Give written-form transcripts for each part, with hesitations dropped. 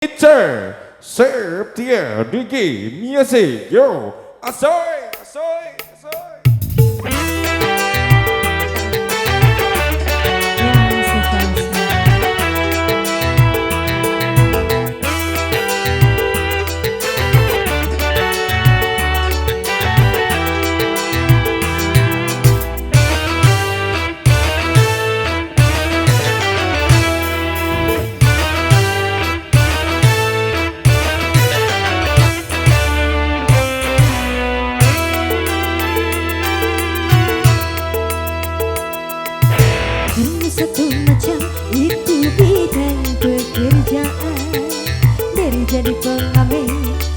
Teacher, Septia, Digi, Music, yo, asoy, asoy, asoy. Satu macam itu bidang pekerjaan, dari jadi pengamen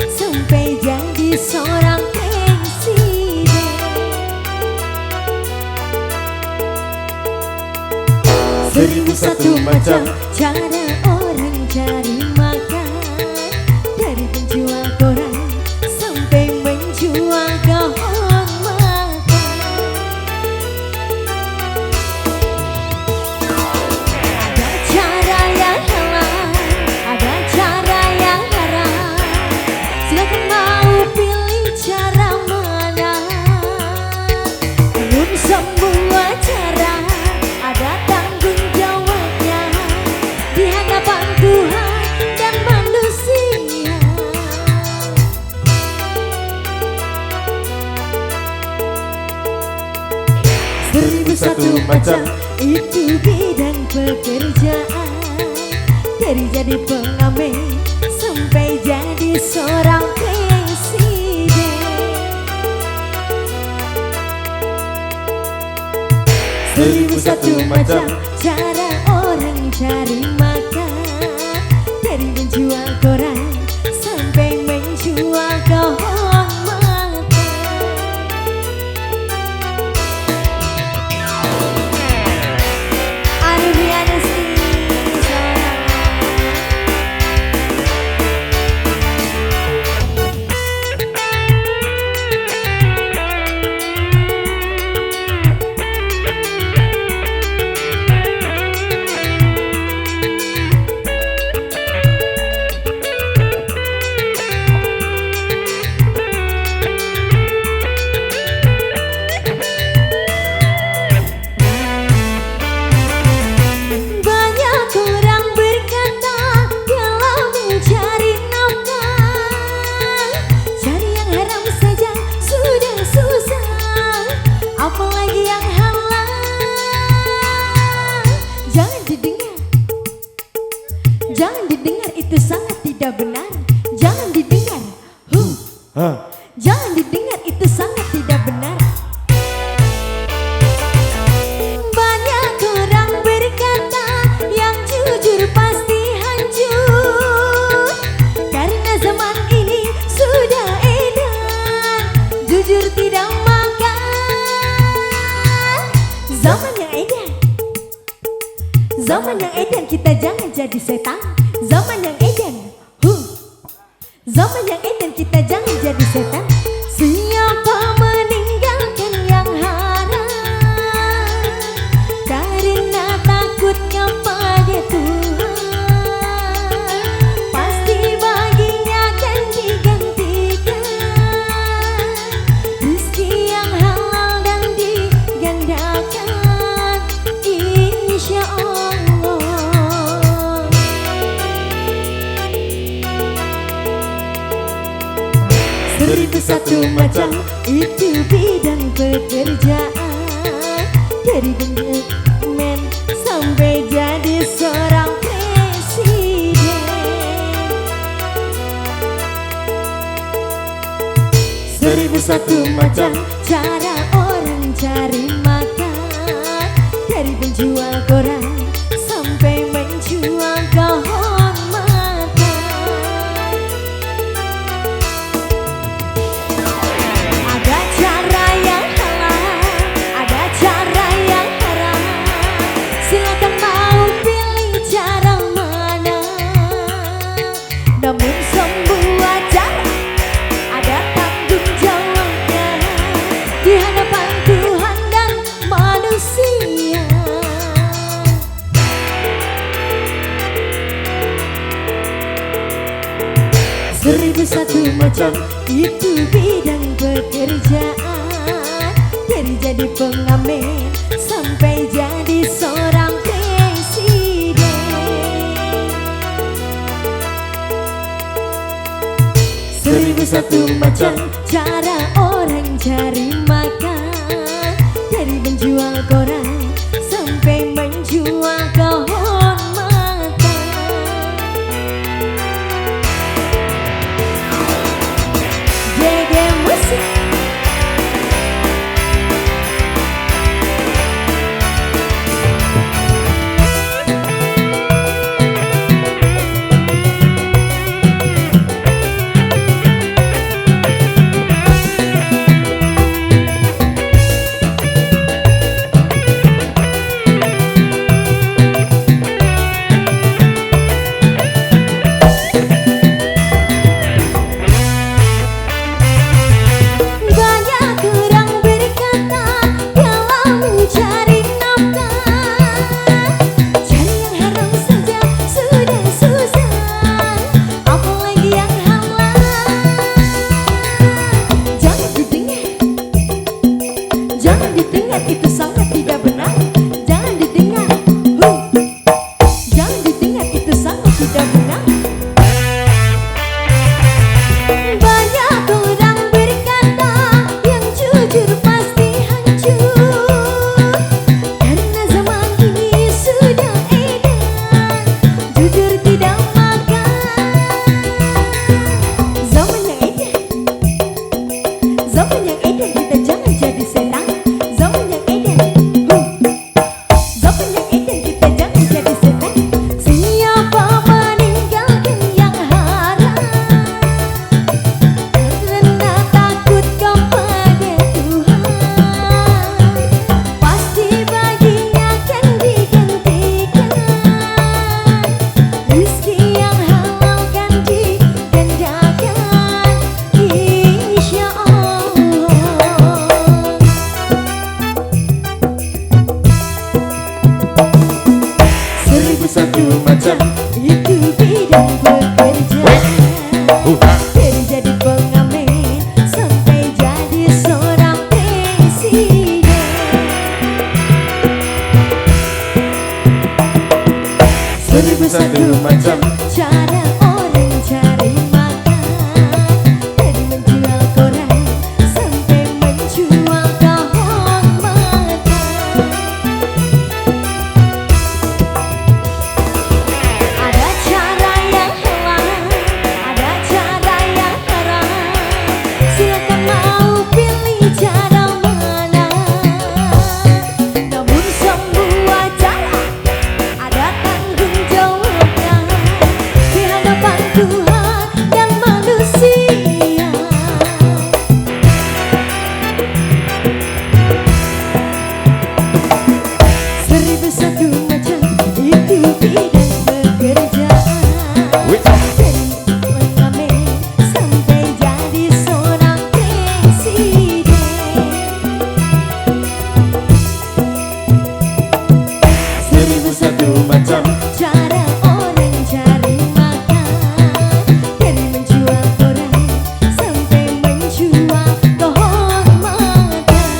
sampai jadi seorang presiden. Seribu satu macam cara orang cari makan, dari penjual koran sampai menjual gaun makan. Semua cara ada tanggung jawabnya di hadapan Tuhan dan manusia. Seribu satu macam itu bidang pekerjaan, dari jadi pengamen sampai jadi seorang presiden. Seribu satu macam cara orang cari makan, dari menjual koran sampai menjual gaun makan. Ariana apalagi yang halal, jangan didengar itu sangat tidak benar. Jangan didengar, jangan didengar itu sangat tidak benar. Banyak orang berkata yang jujur pasti hancur, karena zaman ini sudah edan jujur tidak makan. Zaman yang edan kita jangan jadi setan. Zaman yang edan, zaman yang edan kita jangan jadi setan. Siapa meninggalkan yang haram karena takutnya pada Tuhan, pasti baginya akan digantikan rezeki yang halal dan digandakan, insya Allah. Seribu satu macam itu bidang pekerjaan, dari pengamen sampai jadi seorang presiden. Seribu satu macam cara orang cari makan, dari penjual koran sampai menjual gaun makan. Ada cara yang halal, ada cara yang haram. Silakan mau pilih cara mana. Namun semua cara ada tanggung jawabnya di hadapan Tuhan dan manusia. 1001 macam itu bidang pekerjaan. Dari jadi pengamen sampai jadi seorang presiden. 1001 macam cara orang cari makan. Dari menjual koran sampai menjual kehormatan. Dede musik. Jangan didengar, itu sangat tidak benar. Jangan didengar, jangan didengar, itu sangat tidak benar. Banyak orang berkata yang jujur pasti hancur. Karena zaman ini sudah edan, jujur tidak makan. Zaman yang edan, zaman yang edan, kita jangan jadi senang. Zaman yang edan, zaman yang edan, kita jangan jadi setan. Siapa meninggalkan yang haram karena takut kepada Tuhan, pasti baginya akan digantikan. Rezeki yang halal kan digandakan, insya Allah. 1001 macam itu bidang pekerjaan. Dari jadi pengamen sampai jadi seorang presiden. 1001 macam cara orang cari makan. Dari menjual koran sampai menjual kehormatan. Ada cara yang halal, ada cara yang haram. Silakan mau pilih cara mana. Namun semua cara ada tanggung jawabnya di hadapan Tuhan dan manusia. 1001 macam itu bidang pekerjaan. Dari pengamen sampai jadi seorang presiden. 1001 macam cara orang cari makan. Dari menjual koran sampai menjual kehormatan.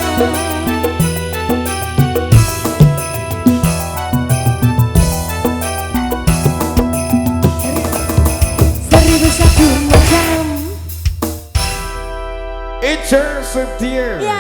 1001 macam. It's your 50th.